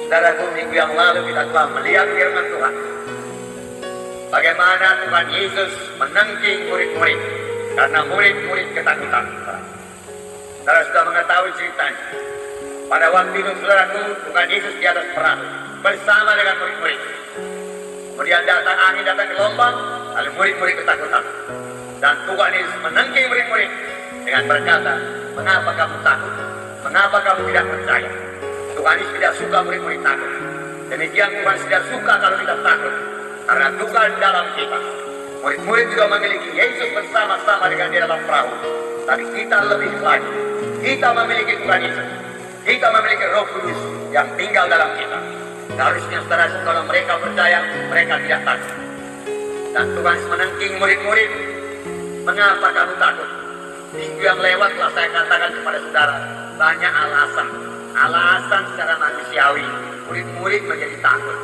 Saudaraku, minggu yang lalu kita telah melihat firman Tuhan. Bagaimana Tuhan Yesus menengking murid-murid karena murid-murid ketakutan. Saudara sudah mengetahui ceritanya. Pada waktu itu, saudaraku, Tuhan Yesus di atas perahu bersama dengan murid-murid. Kemudian datang angin, datang gelombang, lalu murid-murid ketakutan. Dan Tuhan Yesus menengking murid-murid dengan berkata, "Mengapa kamu takut? Mengapa kamu tidak percaya?" Tuhan Yesus tidak suka murid-murid takut. Demikian Tuhan tidak suka kalau kita takut. Karena Tuhan dalam kita. Murid-murid juga memiliki Yesus bersama-sama dengan dia dalam perahu. Tapi kita lebih lagi. Kita memiliki Tuhan Yesus. Kita memiliki Roh Kudus yang tinggal dalam kita. Harusnya saudara, kalau mereka percaya, mereka tidak takut. Dan Tuhan Yesus menengking murid-murid. Mengapa kamu takut? Minggu yang lewat telah saya katakan kepada saudara, banyak alasan. Alasan secara manusiawi, murid-murid menjadi takut.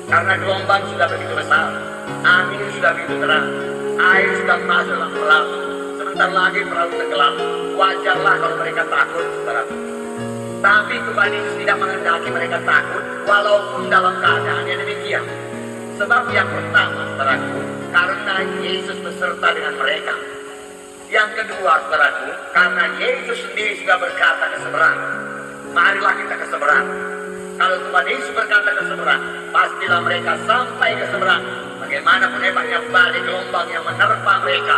Karena gelombang sudah begitu besar, angin sudah begitu terang, air sudah masuk dalam perahu. Sebentar lagi perahu tenggelam. Wajarlah kalau mereka takut, saudara. Tapi Tuhan Yesus tidak menghendaki mereka takut, walaupun dalam keadaan yang demikian. Sebab yang pertama, saudaraku, karena Yesus beserta dengan mereka. Yang kedua, saudaraku, karena Yesus sendiri sudah berkata ke seberang. Marilah kita ke seberang. Kalau Tuhan Yesus berkata ke seberang, pastilah mereka sampai ke seberang. Bagaimanapun hebatnya badai gelombang yang menerpa mereka.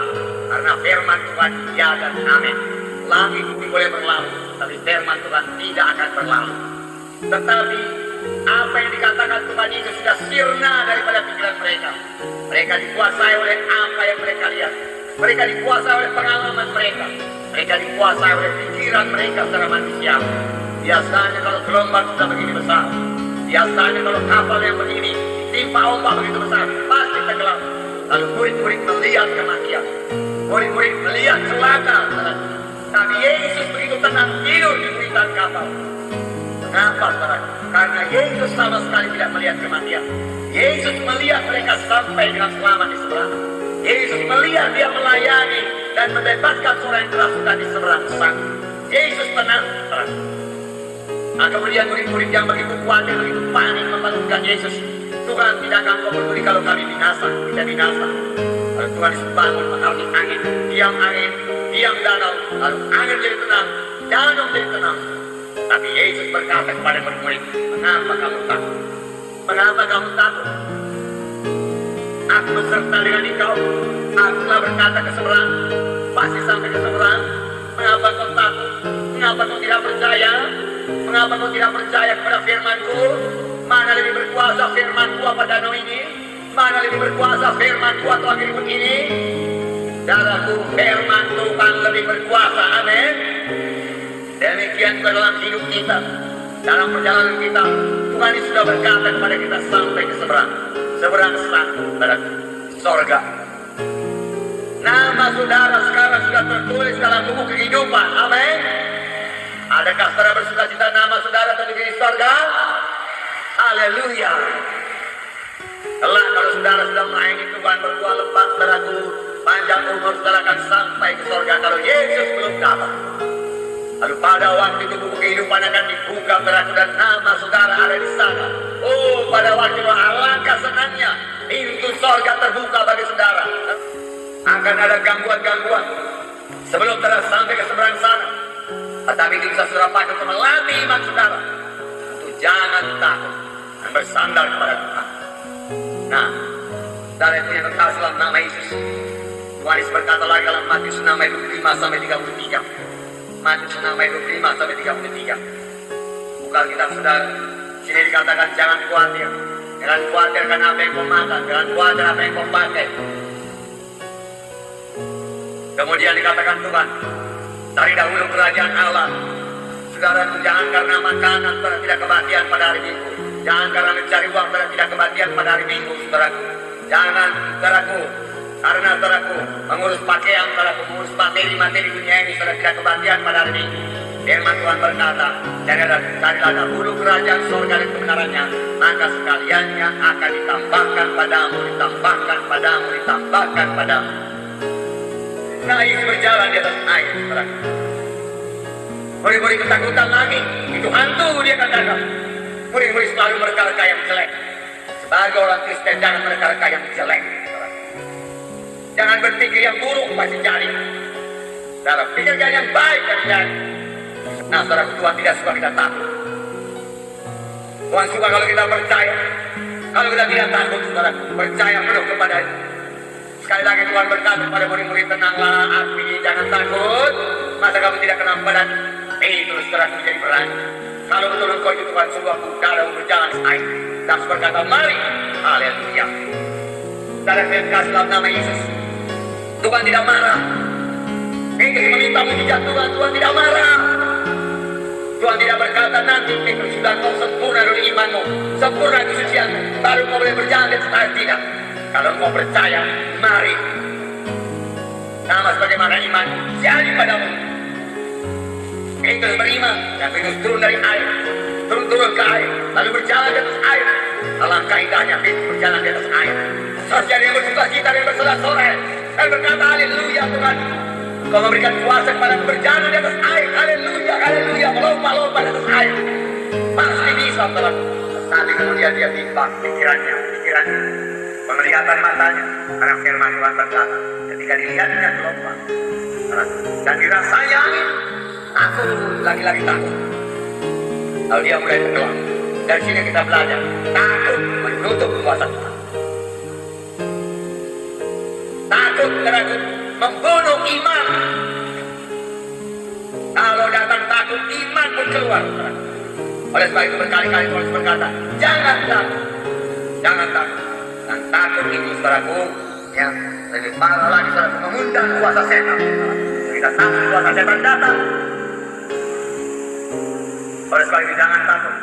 Karena firman Tuhan ya dan amin. Langit bumi boleh berlalu, tapi firman Tuhan tidak akan berlalu. Tetapi apa yang dikatakan Tuhan Yesus sudah sirna daripada pikiran mereka. Mereka dikuasai oleh apa yang mereka lihat. Mereka dikuasai oleh pengalaman mereka. Mereka dikuasai oleh pikiran mereka secara manusia. Biasanya kalau gelombang sudah begini besar, biasanya kalau kapal yang begini ditimpa ombak begitu besar, pasti tenggelam. Lalu murid-murid melihat kematian, murid-murid melihat celaka. Tapi Yesus begitu tenang tidur di buritan kapal. Mengapa, saudara? Karena Yesus sama sekali tidak melihat kematian. Yesus melihat mereka sampai dengan selamat di seberang. Yesus melihat dia melayani dan membebaskan orang yang kerasukan di seberang sana. Yesus tenang, saudara. Nah, kemudian murid-murid yang begitu khawatir, begitu panik membangunkan Yesus. Tuhan, tidak akan kau peduli kalau kami binasa, tidak binasa. Lalu Tuhan Yesus bangun mengalami angin, diam danau, lalu angin jadi tenang, danau jadi tenang. Tapi Yesus berkata kepada murid-murid, "Mengapa kamu takut? Mengapa kamu takut? Aku beserta dengan engkau. Aku telah berkata ke seberang, pasti sampai ke seberang. Mengapa kau takut? Mengapa kau tidak percaya? Mengapa kau tidak percaya kepada firman-Ku? Mana lebih berkuasa firman-Ku apa danau ini? Mana lebih berkuasa firman-Ku atau angin ribut ini?" Saudaraku, firman Tuhan lebih berkuasa. Amin. Demikian juga dalam hidup kita, dalam perjalanan kita, Tuhan ini sudah berkata kepada kita sampai ke seberang. Seberang sana, sorga. Nama saudara sekarang sudah tertulis dalam buku kehidupan. Amin. Adakah saudara bersuka cita nama saudara tertulis di sorga? Haleluya. Kelak kalau saudara sudah melayani Tuhan berdua lepas, saudaraku, panjang umur saudara akan sampai ke sorga kalau Yesus belum datang. Lalu pada waktu itu buku kehidupan akan dibuka, saudaraku, dan nama saudara ada di sana. Oh, pada waktu itu alangkah senangnya pintu sorga terbuka bagi saudara. Akan ada gangguan-gangguan sebelum saudara sampai ke seberang sana. Tetapi itu bisa saudara pakai untuk melatih iman saudara. Untuk jangan takut dan bersandar kepada Tuhan. Nah, saudara itu yang terkasih dalam nama Yesus. Tuhan Yesus berkata lagi dalam Matius 6 ayat 25 sampai 33. Matius 6 ayat 25 sampai 33. Buka kitab saudara. Sini dikatakan jangan khawatir. Jangan khawatir karena apa yang kau makan. Jangan khawatir apa yang kau pakai. Kemudian dikatakan Tuhan, cari dahulu kerajaan Allah. Saudara, jangan karena makanan saudara tidak kebahagiaan pada hari Minggu. Jangan karena mencari uang saudara tidak kebahagiaan pada hari Minggu, saudaraku. Jangan, saudaraku, karena saudaraku mengurus pakaian, saudaraku, mengurus materi dunia ini saudara tidak kebahagiaan pada hari Minggu. Firman Tuhan berkata, carilah dahulu kerajaan surga dan kebenarannya, maka sekaliannya akan ditambahkan padamu, ditambahkan padamu, ditambahkan padamu. Nah, Yesus berjalan di atas air, saudara. Murid-murid ketakutan lagi, itu hantu dia katakan. Murid-murid selalu mereka-reka yang jelek. Sebagai orang Kristen jangan mereka-reka yang jelek. Jangan berpikir yang buruk pasti jadi. Saudara, pikirkan yang baik dan jadi. Nah, saudara, Tuhan tidak suka kita takut. Tuhan suka kalau kita percaya. Kalau kita tidak takut, saudara, percaya penuh kepada-Nya. Sekali lagi Tuhan berkata kepada murid-murid, tenanglah, api, jangan takut. Masa kamu tidak kenal badan? Terus saudara menjadi berani. Kalau betul engkau itu Tuhan, sungguh aku dalam berjalan air. Dan berkata, mari, haleluya. Saudara, saya kasih dalam nama Yesus. Tuhan tidak marah. Petrus meminta mujizat Tuhan, Tuhan tidak marah. Tuhan tidak berkata nanti Petrus sudah kau sempurna dari imanmu, sempurna kesucianmu, baru kau boleh berjalan di atas air. Tidak. Kalau kau percaya, mari. Sama sebagaimana iman jadi padamu. Petrus beriman dan Petrus turun dari air, turun ke air, lalu berjalan di atas air. Alangkah indahnya Petrus berjalan di atas air. Saudara yang bersuka cita dan bersorak-sorai dan berkata, haleluya Tuhan, kau memberikan kuasa kepada berjalan di atas air. Haleluya, haleluya, melompat-lompat di atas air. Pasti bisa, saudara. Nanti kemudian dia timbang pikirannya, penglihatan matanya, karena firman Tuhan berkata, ketika dilihatnya melompat dan dirasanya angin, takut, lagi-lagi takut. Lalu dia mulai tenggelam. Dari sini kita belajar, takut menutup kuasa Tuhan. Takut karena membunuh iman. Kalau datang takut, iman pun keluar. Oleh sebab itu berkali-kali Tuhan berkata, jangan takut, jangan takut. Dan takut itu, saudaraku, yang lebih parah lagi, saudaraku, mengundang kuasa setan. Kita takut kuasa setan datang. Oleh sebab itu jangan takut.